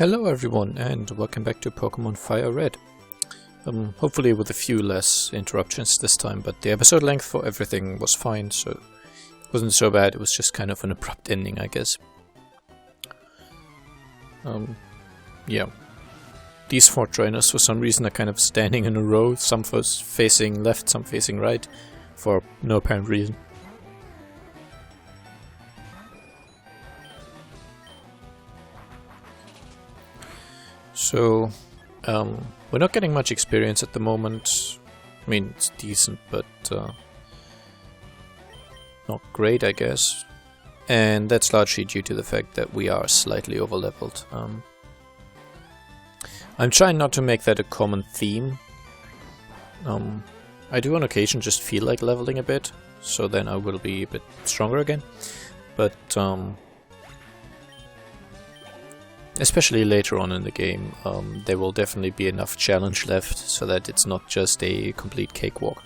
Hello everyone and welcome back to Pokémon FireRed. Hopefully with a few less interruptions this time, but the episode length for everything was fine, so it wasn't so bad. It was just kind of an abrupt ending, I guess. Yeah. These four trainers for some reason are kind of standing in a row, some facing left, some facing right, for no apparent reason. So, we're not getting much experience at the moment. I mean, it's decent, but not great, I guess. And that's largely due to the fact that we are slightly overleveled. I'm trying not to make that a common theme. I do on occasion just feel like leveling a bit, so then I will be a bit stronger again. But especially later on in the game, there will definitely be enough challenge left so that it's not just a complete cakewalk.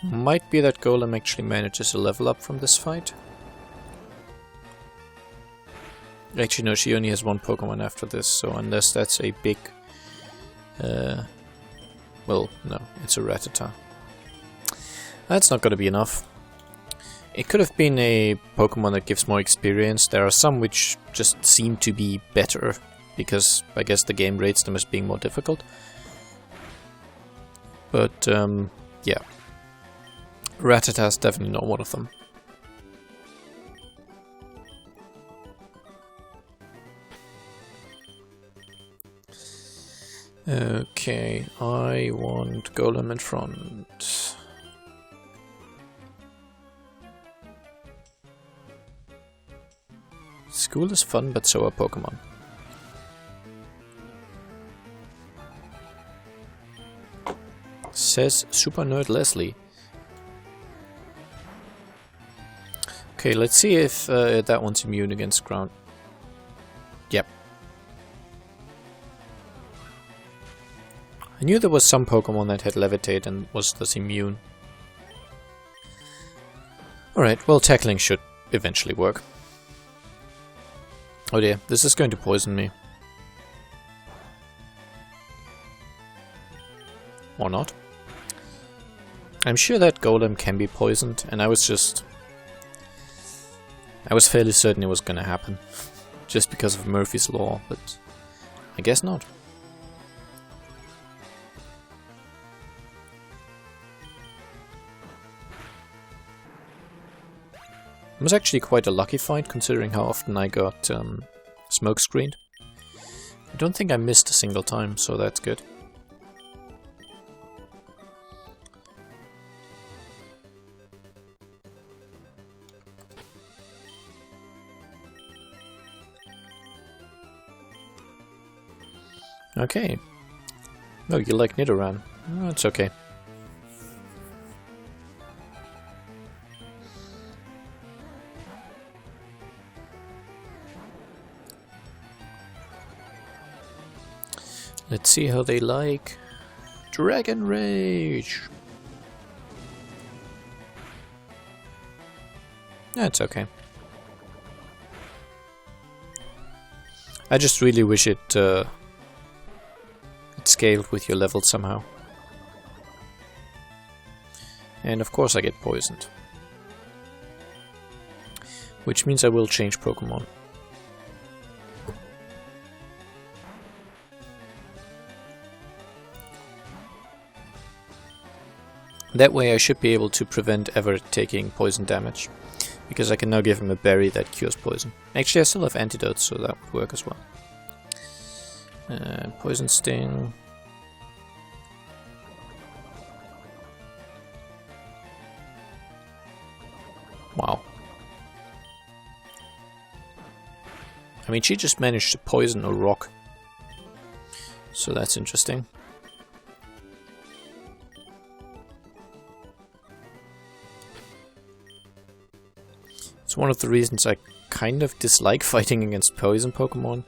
Might be that Golem actually manages to level up from this fight. Actually, no, she only has one Pokemon after this, so unless that's a big... well, no, it's a Rattata. That's not going to be enough. It could have been a Pokemon that gives more experience. There are some which just seem to be better, because I guess the game rates them as being more difficult. But, yeah. Rattata is definitely not one of them. Okay, I want Golem in front. School is fun, but so are Pokemon. Says Super Nerd Leslie. Okay, let's see if that one's immune against ground. Yep. I knew there was some Pokemon that had Levitate and was thus immune. Alright, well, tackling should eventually work. Oh dear, this is going to poison me. Or not. I'm sure that Golem can be poisoned, and I was fairly certain it was gonna happen. Just because of Murphy's Law, but I guess not. It was actually quite a lucky fight, considering how often I got smoke screened. I don't think I missed a single time, so that's good. Okay. Oh, you like Nidoran. Oh, it's okay. Let's see how they like Dragon Rage. That's okay. I just really wish it scaled with your level somehow. And of course I get poisoned. Which means I will change Pokemon. That way I should be able to prevent ever taking poison damage, because I can now give him a berry that cures poison. Actually, I still have antidotes, so that would work as well. Poison Sting. Wow. I mean, she just managed to poison a rock. So that's interesting. It's one of the reasons I kind of dislike fighting against poison Pokemon.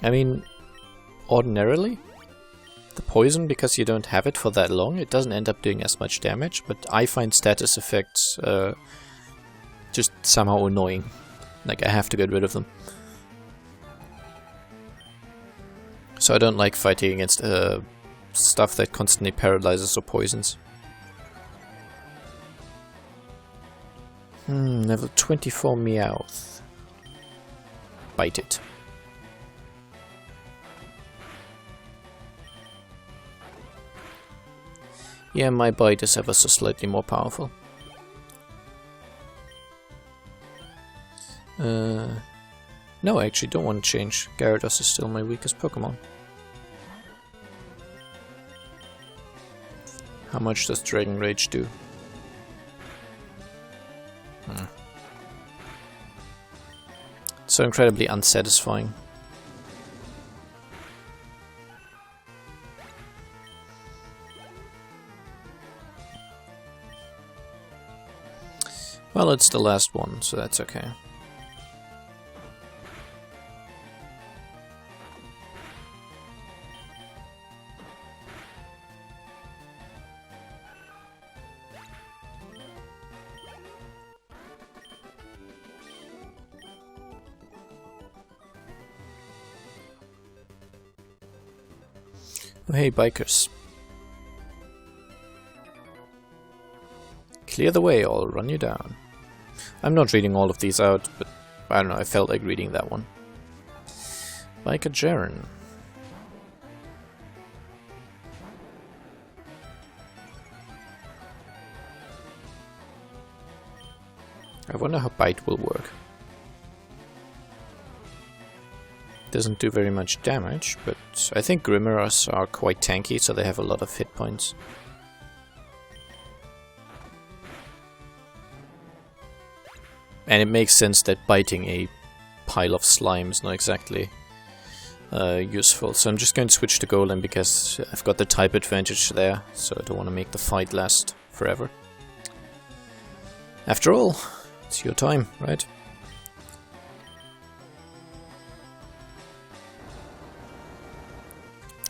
I mean, ordinarily, the poison, because you don't have it for that long, it doesn't end up doing as much damage, but I find status effects just somehow annoying. Like, I have to get rid of them. So I don't like fighting against stuff that constantly paralyzes or poisons. Level 24 Meowth. Bite it. Yeah, my bite is ever so slightly more powerful. No, I actually don't want to change. Gyarados is still my weakest Pokemon. How much does Dragon Rage do? So incredibly unsatisfying. Well, it's the last one, so that's okay. Oh, hey, bikers. Clear the way, I'll run you down. I'm not reading all of these out, but I don't know, I felt like reading that one. Biker Jaren. I wonder how Bite will work. Doesn't do very much damage, but I think Grimaras are quite tanky, so they have a lot of hit points. And it makes sense that biting a pile of slime is not exactly useful. So I'm just going to switch to Golem because I've got the type advantage there, so I don't want to make the fight last forever. After all, it's your time, right?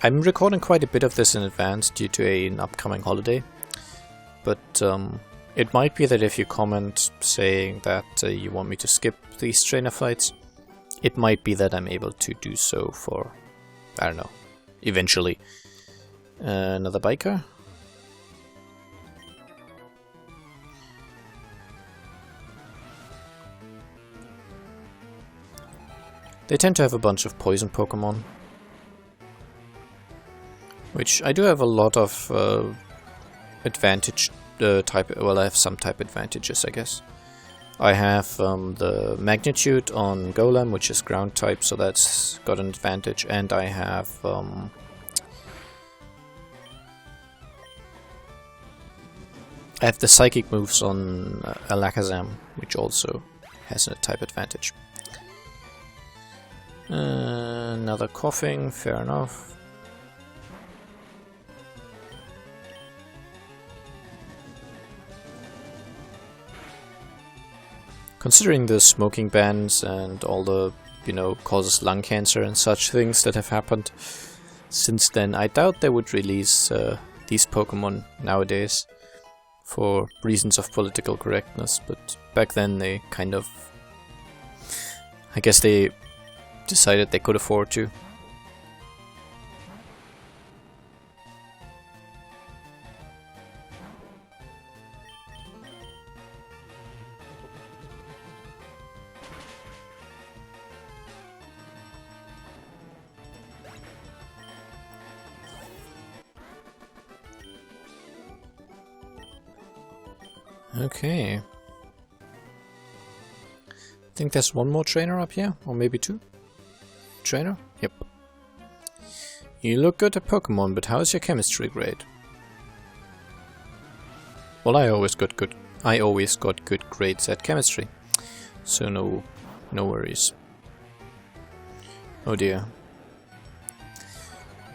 I'm recording quite a bit of this in advance due to an upcoming holiday, but it might be that if you comment saying that you want me to skip these trainer fights, it might be that I'm able to do so for, I don't know, eventually. Another biker? They tend to have a bunch of poison Pokemon, which I do have a lot of advantage type. Well, I have some type advantages, I guess. I have the magnitude on Golem, which is ground type, so that's got an advantage, and I have the psychic moves on Alakazam, which also has a type advantage. Another coughing, fair enough. Considering the smoking bans and all the, causes lung cancer and such things that have happened since then, I doubt they would release these Pokemon nowadays for reasons of political correctness, but back then they kind of, I guess they decided they could afford to. Okay. I think there's one more trainer up here, or maybe two. Trainer? Yep. You look good at Pokemon, but how's your chemistry grade? Well, I always got good grades at chemistry, so no worries. Oh dear.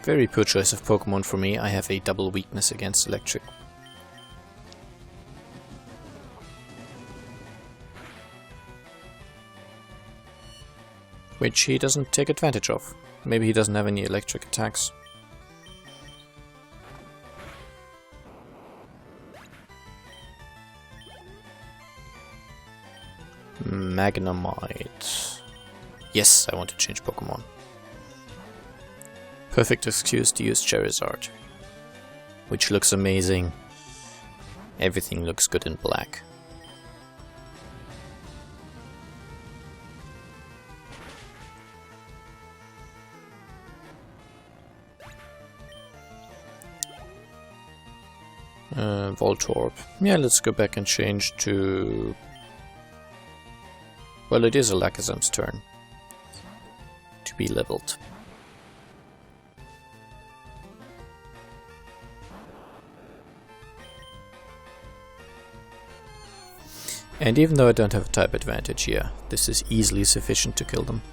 Very poor choice of Pokemon for me. I have a double weakness against electric. Which he doesn't take advantage of. Maybe he doesn't have any electric attacks. Magnemite. Yes, I want to change Pokemon. Perfect excuse to use Charizard. Which looks amazing. Everything looks good in black. Voltorb. Yeah, let's go back and change to... Well, it is Alakazam's turn to be leveled. And even though I don't have a type advantage here, this is easily sufficient to kill them.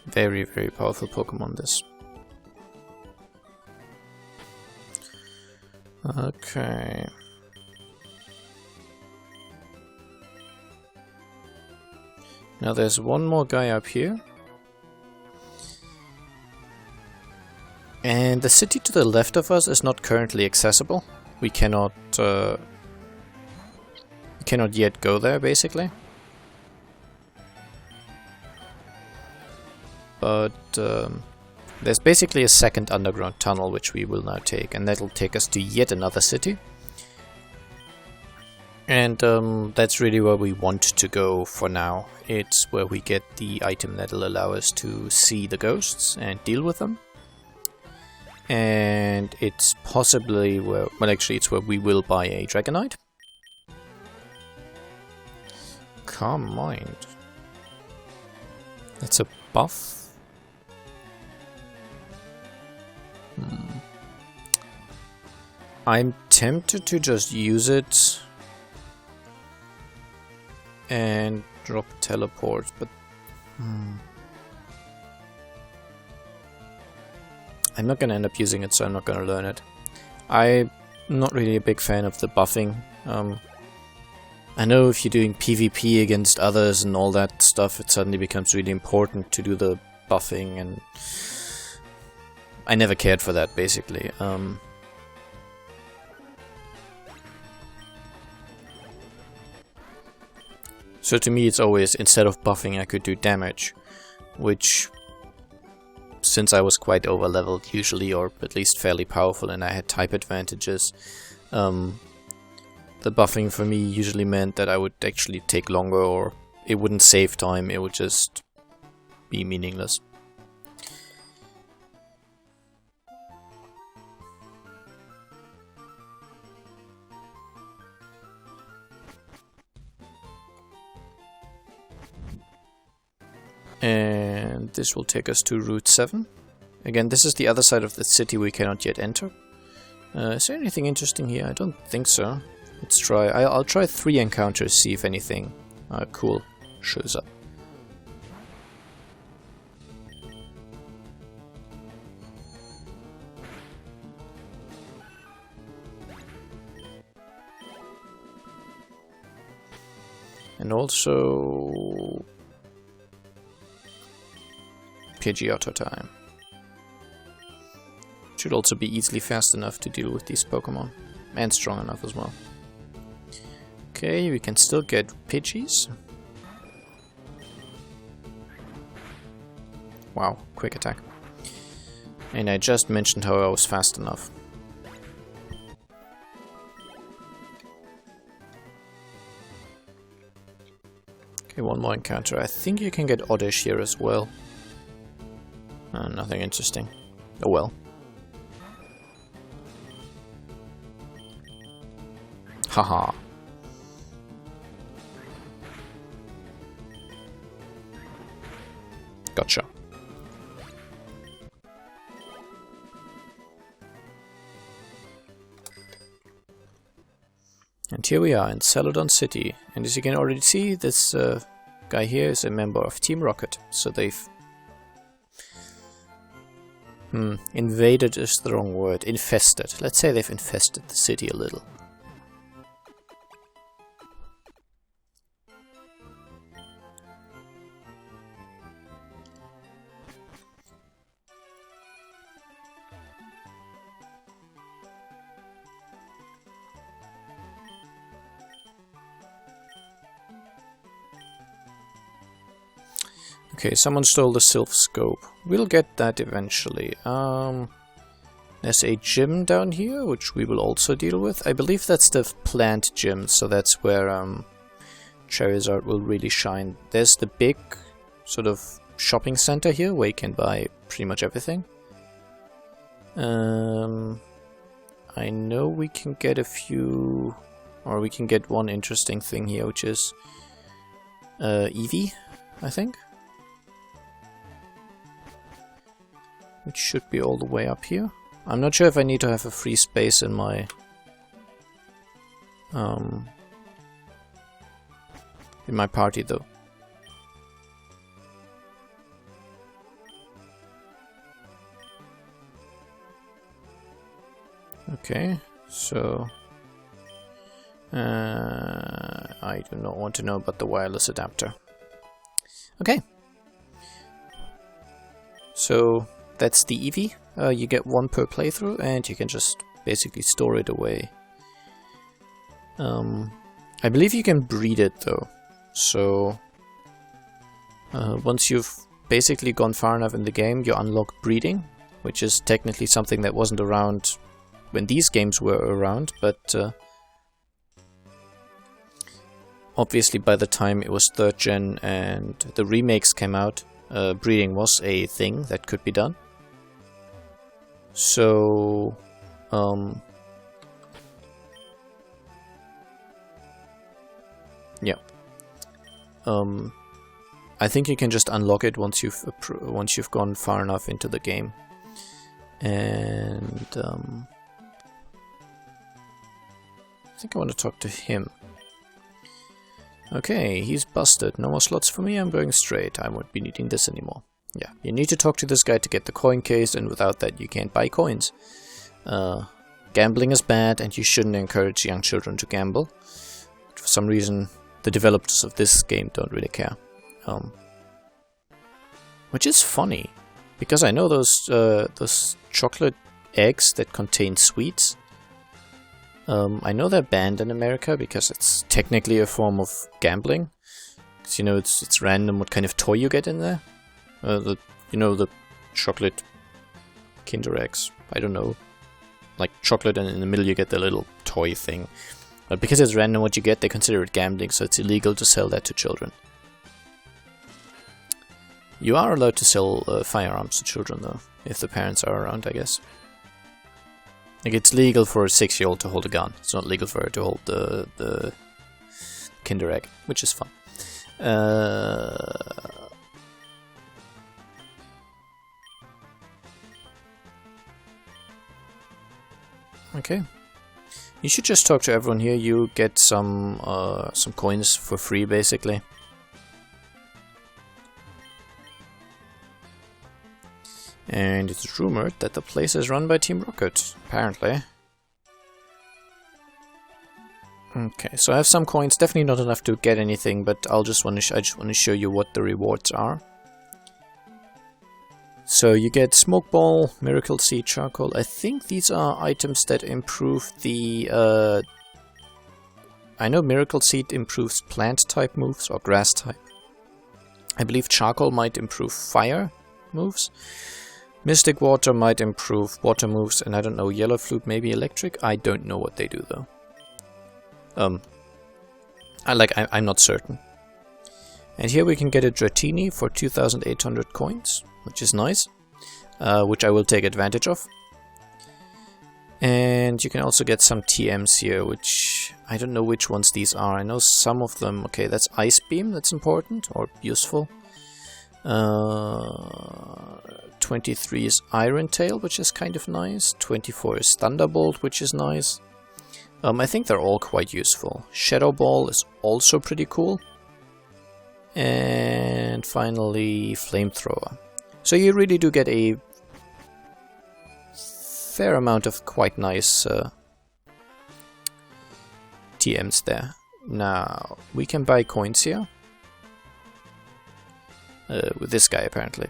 Very, very powerful Pokemon, this. Okay. Now there's one more guy up here. And the city to the left of us is not currently accessible. We cannot yet go there, basically. But there's basically a second underground tunnel which we will now take, and that'll take us to yet another city. And that's really where we want to go for now. It's where we get the item that'll allow us to see the ghosts and deal with them. And it's possibly where, well, actually it's where we will buy a Dragonite. Calm Mind. That's a buff. I'm tempted to just use it and drop teleport, but I'm not gonna end up using it, so I'm not gonna learn it. I'm not really a big fan of the buffing. I know if you're doing PvP against others and all that stuff, it suddenly becomes really important to do the buffing, and I never cared for that, basically. So to me it's always, instead of buffing I could do damage, which, since I was quite over-leveled usually, or at least fairly powerful, and I had type advantages, the buffing for me usually meant that I would actually take longer, or it wouldn't save time, it would just be meaningless. And this will take us to Route 7. Again, this is the other side of the city we cannot yet enter. Is there anything interesting here? I don't think so. Let's try. I'll try 3 encounters, see if anything cool shows up. And also Pidgeotto time. Should also be easily fast enough to deal with these Pokemon. And strong enough as well. Okay, we can still get Pidgeys. Wow, quick attack. And I just mentioned how I was fast enough. Okay, one more encounter. I think you can get Oddish here as well. Nothing interesting. Oh well. Haha. Gotcha. And here we are in CELADON City, and as you can already see, this guy here is a member of Team Rocket, so they've... invaded is the wrong word. Infested. Let's say they've infested the city a little. Okay, someone stole the Sylph Scope. We'll get that eventually. There's a gym down here, which we will also deal with. I believe that's the plant gym, so that's where Charizard will really shine. There's the big sort of shopping center here, where you can buy pretty much everything. I know we can get a few... or we can get one interesting thing here, which is Eevee, I think. Which should be all the way up here. I'm not sure if I need to have a free space in my party though. Okay, so I do not want to know about the wireless adapter. Okay, so that's the Eevee. You get one per playthrough, and you can just basically store it away. I believe you can breed it though, so once you've basically gone far enough in the game, you unlock breeding, which is technically something that wasn't around when these games were around, but obviously by the time it was 3rd gen and the remakes came out, breeding was a thing that could be done. So, yeah. I think you can just unlock it once you've gone far enough into the game. And I think I want to talk to him. Okay, he's busted. No more slots for me, I'm going straight. I won't be needing this anymore. Yeah, you need to talk to this guy to get the coin case, and without that you can't buy coins. Gambling is bad, and you shouldn't encourage young children to gamble. But for some reason, the developers of this game don't really care. Which is funny, because I know those chocolate eggs that contain sweets. I know they're banned in America because it's technically a form of gambling. Because, you know, it's random what kind of toy you get in there. The chocolate Kinder eggs. I don't know. Like chocolate, and in the middle you get the little toy thing. But because it's random what you get, they consider it gambling, so it's illegal to sell that to children. You are allowed to sell firearms to children, though, if the parents are around, I guess. Like, it's legal for a 6-year-old to hold a gun. It's not legal for her to hold the Kinder egg, which is fun. Okay. You should just talk to everyone here. You get some coins for free, basically. And it's rumored that the place is run by Team Rocket, apparently. Okay, so I have some coins, definitely not enough to get anything, but I just want to show you what the rewards are. So you get Smoke Ball, Miracle Seed, Charcoal. I think these are items that improve the... I know Miracle Seed improves plant type moves or grass type. I believe Charcoal might improve fire moves. Mystic Water might improve water moves, and I don't know, Yellow Flute maybe electric? I don't know what they do though. I'm not certain. And here we can get a Dratini for 2,800 coins, which is nice, which I will take advantage of. And you can also get some TMs here, which I don't know which ones these are. I know some of them. Okay, that's Ice Beam, that's important or useful. 23 is Iron Tail, which is kind of nice. 24 is Thunderbolt, which is nice. I think they're all quite useful. Shadow Ball is also pretty cool. And finally, Flamethrower. So you really do get a fair amount of quite nice TMs there. Now, we can buy coins here. With this guy, apparently.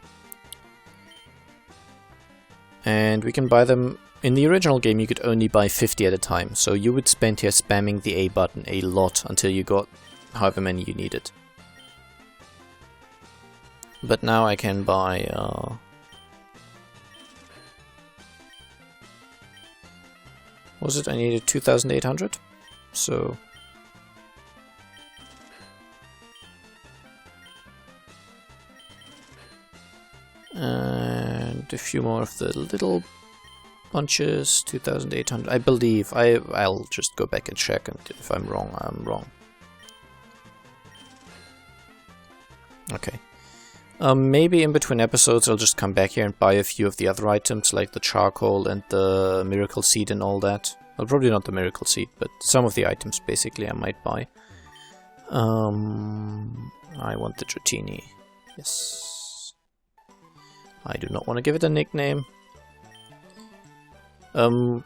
And we can buy them. In the original game, you could only buy 50 at a time. So you would spend here spamming the A button a lot until you got however many you needed. But now I can buy... was it? I needed 2,800? So... and a few more of the little bunches, 2,800. I believe. I'll just go back and check, and if I'm wrong, I'm wrong. Okay. Maybe in between episodes I'll just come back here and buy a few of the other items, like the charcoal and the miracle seed and all that. Well, probably not the miracle seed, but some of the items basically I might buy. I want the Dratini. Yes. I do not want to give it a nickname. Don't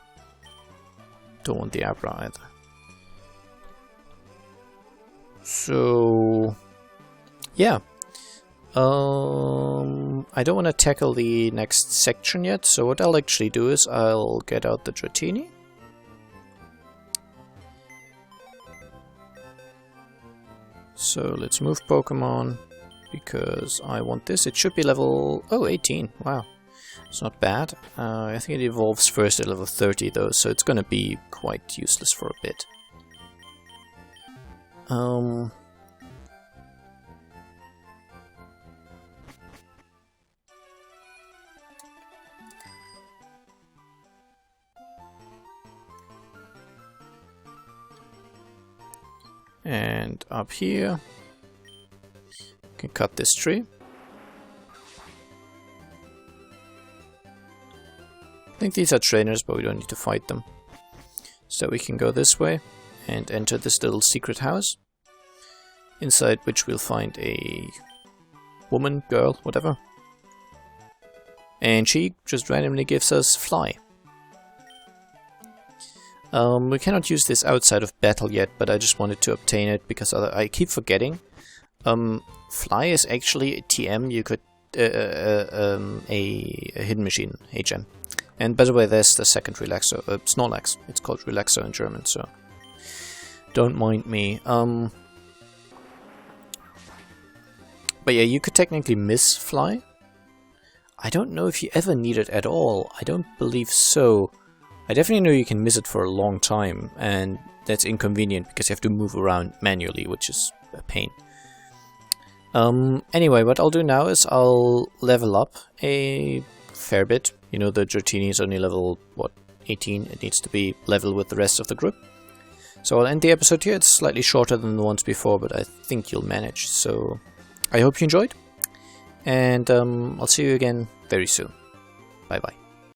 want the Abra either. So yeah. I don't want to tackle the next section yet, so what I'll actually do is I'll get out the Dratini. So let's move Pokemon, because I want this. It should be level... oh, 18. Wow. It's not bad. I think it evolves first at level 30 though, so it's gonna be quite useless for a bit. And up here, you can cut this tree. I think these are trainers, but we don't need to fight them. So we can go this way and enter this little secret house, inside which we'll find a woman, girl, whatever. And she just randomly gives us Fly. We cannot use this outside of battle yet, but I just wanted to obtain it because I keep forgetting. Fly is actually a TM. You could a hidden machine, HM. And by the way, there's the second Relaxo, Snorlax. It's called Relaxo in German, so don't mind me. But yeah, you could technically miss Fly. I don't know if you ever need it at all. I don't believe so. I definitely know you can miss it for a long time, and that's inconvenient because you have to move around manually, which is a pain. Anyway, what I'll do now is I'll level up a fair bit. You know, the Dratini is only level, what, 18? It needs to be level with the rest of the group. So I'll end the episode here. It's slightly shorter than the ones before, but I think you'll manage. So I hope you enjoyed, and I'll see you again very soon. Bye bye.